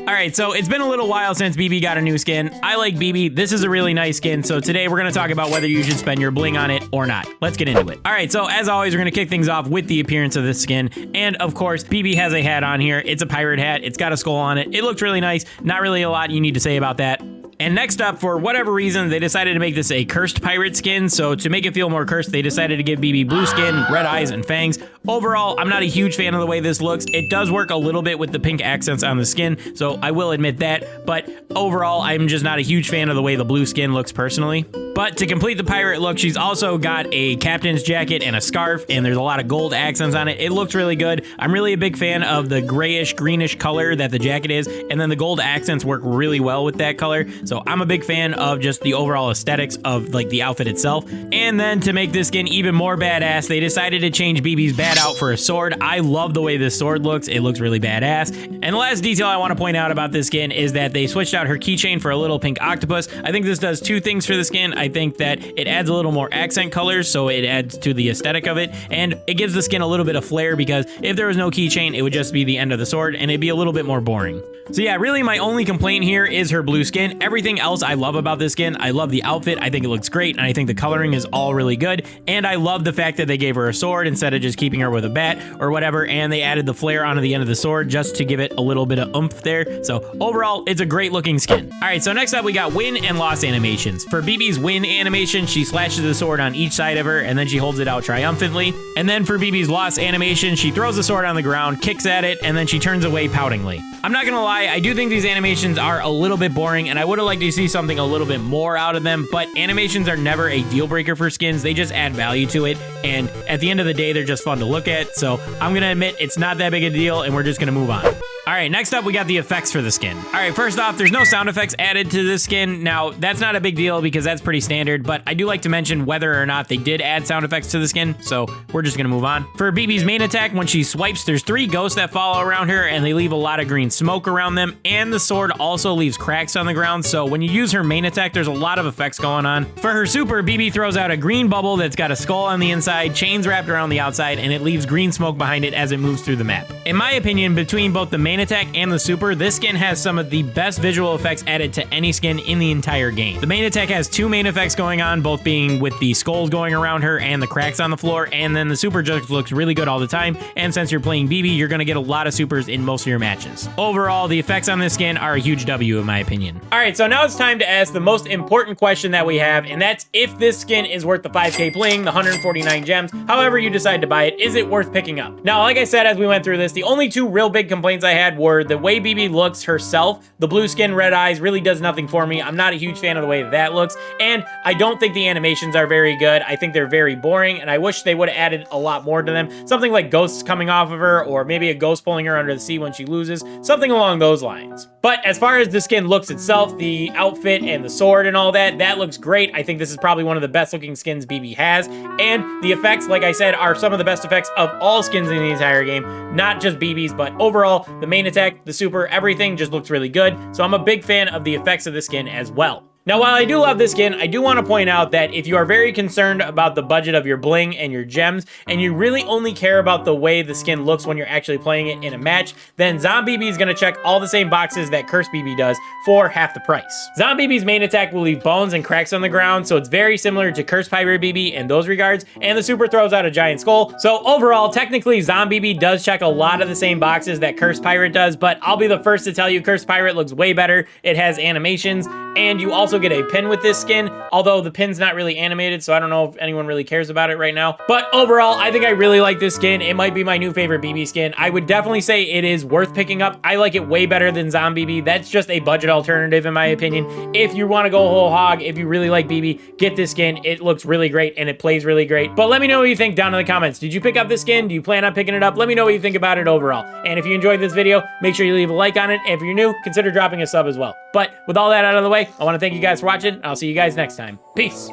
All right, so it's been a little while since Bibi got a new skin. I like Bibi. This is a really nice skin. So today we're going to talk about whether you should spend your bling on it or not. Let's get into it. All right, so as always, we're going to kick things off with the appearance of this skin. And of course, Bibi has a hat on here. It's a pirate hat. It's got a skull on it. It looks really nice. Not really a lot you need to say about that. And next up, for whatever reason, they decided to make this a cursed pirate skin. So to make it feel more cursed, they decided to give Bibi blue skin, red eyes, and fangs. Overall, I'm not a huge fan of the way this looks. It does work a little bit with the pink accents on the skin, so I will admit that. But overall, I'm just not a huge fan of the way the blue skin looks personally. But to complete the pirate look, she's also got a captain's jacket and a scarf, and there's a lot of gold accents on it. It looks really good. I'm really a big fan of the grayish, greenish color that the jacket is, and then the gold accents work really well with that color. So I'm a big fan of just the overall aesthetics of like the outfit itself. And then to make this skin even more badass, they decided to change Bibi's bat out for a sword. I love the way this sword looks. It looks really badass. And the last detail I want to point out about this skin is that they switched out her keychain for a little pink octopus. I think this does two things for the skin. I think that it adds a little more accent colors, so it adds to the aesthetic of it, and it gives the skin a little bit of flair, because if there was no keychain, it would just be the end of the sword, and it'd be a little bit more boring. So yeah, really my only complaint here is her blue skin. Everything else I love about this skin. I love the outfit. I think it looks great, and I think the coloring is all really good, and I love the fact that they gave her a sword instead of just keeping her with a bat or whatever, and they added the flare onto the end of the sword just to give it a little bit of oomph there. So overall, it's a great looking skin. All right, so next up we got win and loss animations. For Bibi's win animation, she slashes the sword on each side of her, and then she holds it out triumphantly. And then for Bibi's loss animation, she throws the sword on the ground, kicks at it, and then she turns away poutingly. I'm not gonna lie, I do think these animations are a little bit boring, and I would have liked to see something a little bit more out of them, but animations are never a deal breaker for skins. They just add value to it, and at the end of the day, they're just fun to look at. So I'm gonna admit it's not that big a deal, and we're just gonna move on. All right, next up, we got the effects for the skin. All right, first off, there's no sound effects added to this skin. Now, that's not a big deal because that's pretty standard, but I do like to mention whether or not they did add sound effects to the skin, so we're just gonna move on. For Bibi's main attack, when she swipes, there's 3 ghosts that follow around her, and they leave a lot of green smoke around them, and the sword also leaves cracks on the ground, so when you use her main attack, there's a lot of effects going on. For her super, Bibi throws out a green bubble that's got a skull on the inside, chains wrapped around the outside, and it leaves green smoke behind it as it moves through the map. In my opinion, between both the main attack and the super, this skin has some of the best visual effects added to any skin in the entire game. The main attack has 2 main effects going on, both being with the skulls going around her and the cracks on the floor, and then the super just looks really good all the time, and since you're playing Bibi, you're gonna get a lot of supers in most of your matches. Overall, the effects on this skin are a huge W in my opinion. All right, so now it's time to ask the most important question that we have, and that's if this skin is worth the 5k bling, the 149 gems, however you decide to buy it, is it worth picking up? Now, like I said, as we went through this, the only 2 real big complaints I had were the way Bibi looks herself. The blue skin, red eyes really does nothing for me. I'm not a huge fan of the way that looks, and I don't think the animations are very good. I think they're very boring, and I wish they would have added a lot more to them. Something like ghosts coming off of her, or maybe a ghost pulling her under the sea when she loses, something along those lines. But as far as the skin looks itself, the outfit and the sword and all that, that looks great. I think this is probably one of the best looking skins Bibi has, and the effects, like I said, are some of the best effects of all skins in the entire game, not just Bibi's, but overall, the main attack, the super, everything just looks really good, so I'm a big fan of the effects of the skin as well. Now, while I do love this skin, I do want to point out that if you are very concerned about the budget of your bling and your gems, and you really only care about the way the skin looks when you're actually playing it in a match, then JAM-Bibi is going to check all the same boxes that Cursed Bibi does for half the price. JAM-Bibi's main attack will leave bones and cracks on the ground, so it's very similar to Cursed Pirate Bibi in those regards, and the super throws out a giant skull. So overall, technically, JAM-Bibi does check a lot of the same boxes that Cursed Pirate does, but I'll be the first to tell you Cursed Pirate looks way better. It has animations, and you also get a pin with this skin, although the pin's not really animated, so I don't know if anyone really cares about it right now. But overall, I think I really like this skin. It might be my new favorite Bibi skin. I would definitely say it is worth picking up. I like it way better than JAM-Bibi. That's just a budget alternative in my opinion. If you want to go whole hog, if you really like Bibi, get this skin. It looks really great and it plays really great. But let me know what you think down in the comments. Did you pick up this skin? Do you plan on picking it up? Let me know what you think about it overall. And if you enjoyed this video, make sure you leave a like on it. And if you're new, consider dropping a sub as well. But with all that out of the way, I want to thank you guys for watching. I'll see you guys next time. Peace.